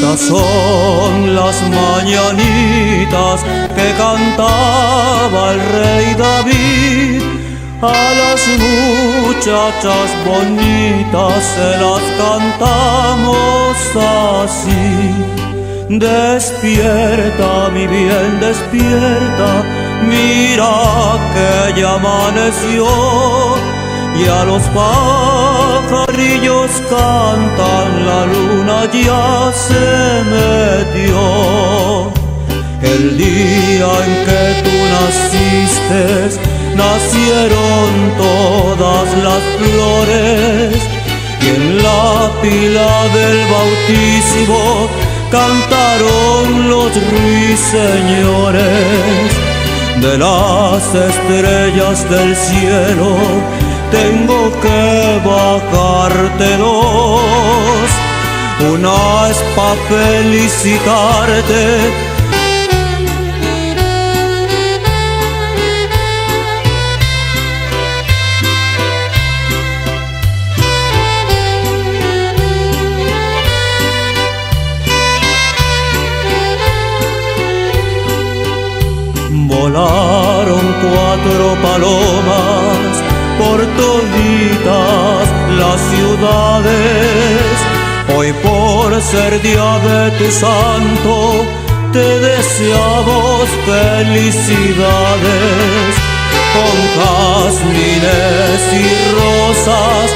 Estas son las mañanitas que cantaba el rey David. A las muchachas bonitas se las cantamos así. Despierta, mi bien, despierta, mira que ya amaneció. Y a los pajarillos cantan, la luna ya se metió. El día en que tú naciste, nacieron todas las flores. Y en la pila del bautismo cantaron los ruiseñores. De las estrellas del cielo tengo que bajarte dos. Una es pa' felicitarte, volaron 4 palomas por toditas las ciudades. Hoy por ser día de tu santo te deseamos felicidades. Con jazmines y rosas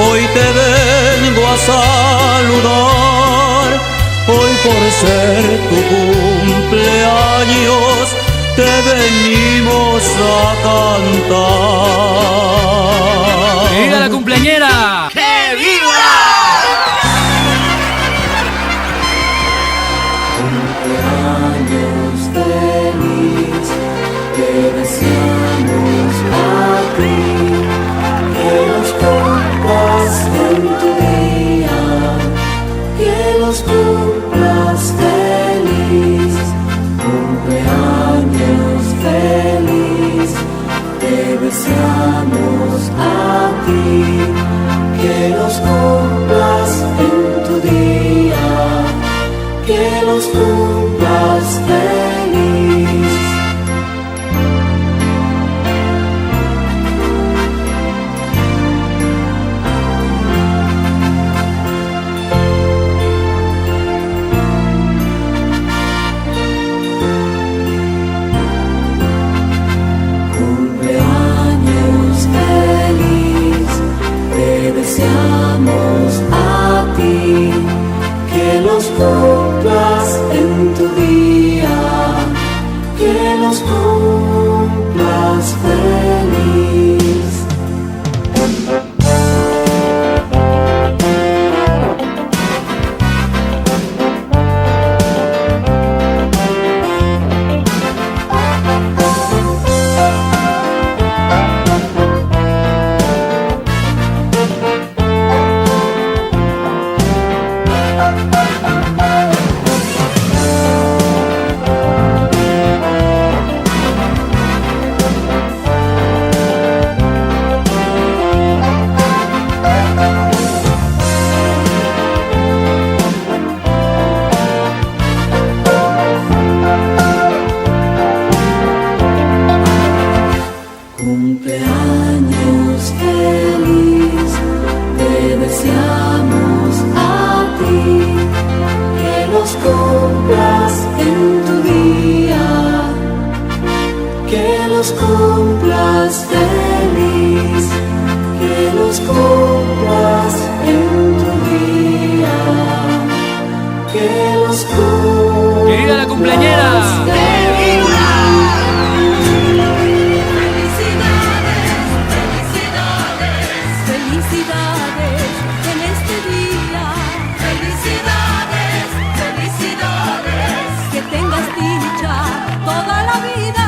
hoy te vengo a saludar. Hoy por ser tu cumpleaños te venimos a cantar. ¡Que viva la cumpleañera! ¡Que viva! Cumpleaños feliz, te deseamos a ti, que los cumplas en tu día, que los cumplas feliz. Cumpleaños feliz, te deseamos a ti, que los cumplas en tu día, que los cumplas feliz. Deseamos a ti, que los cumplas en tu día, que los cumplas feliz. Cumpleaños feliz, te deseamos a ti, que los cumplas en tu día, que los cumplas feliz, que los cumplas en tu día, que los cumplas. ¡Que viva la cumpleañera! Felicidades en este día, felicidades, felicidades, que tengas dicha toda la vida.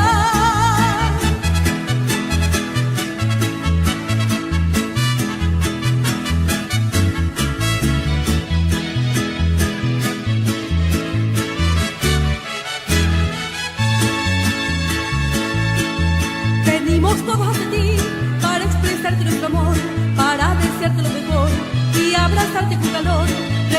Venimos todos a ti para expresarte nuestro amor, para desearte lo mejor y abrazarte con calor.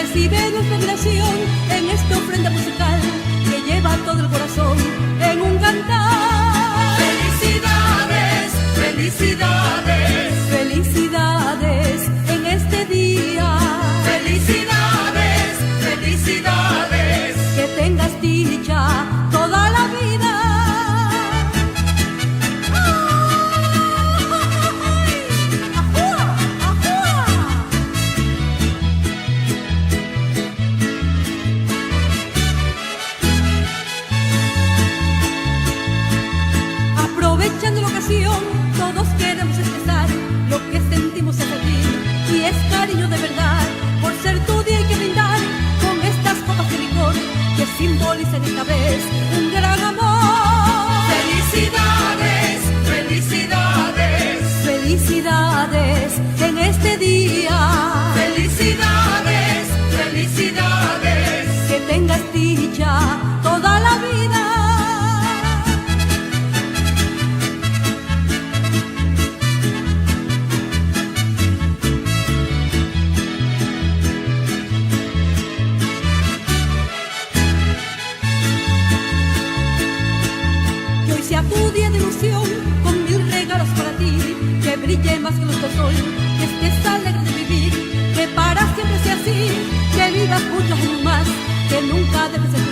Recibe nuestra admiración en esta ofrenda musical que lleva todo el corazón en un cantar. Felicidades, felicidades, felicidades en este día. Felicidades, felicidades, que tengas dicha toda la vida. Aprovechando la ocasión, todos queremos expresar lo que sentimos hacia ti, y es cariño de verdad. Por ser tu día hay que brindar con estas copas de licor que simbolizan esta vez un gran amor. felicidades, felicidades, Felicidades en este día. felicidades, felicidades, Que tengas dicha toda la vida. Que hoy sea tu día de ilusión, con 1000 regalos para ti, que brille más que nuestro sol, que estés alegre de vivir, que para siempre sea así, que vivas muchos años más, que nunca debes ser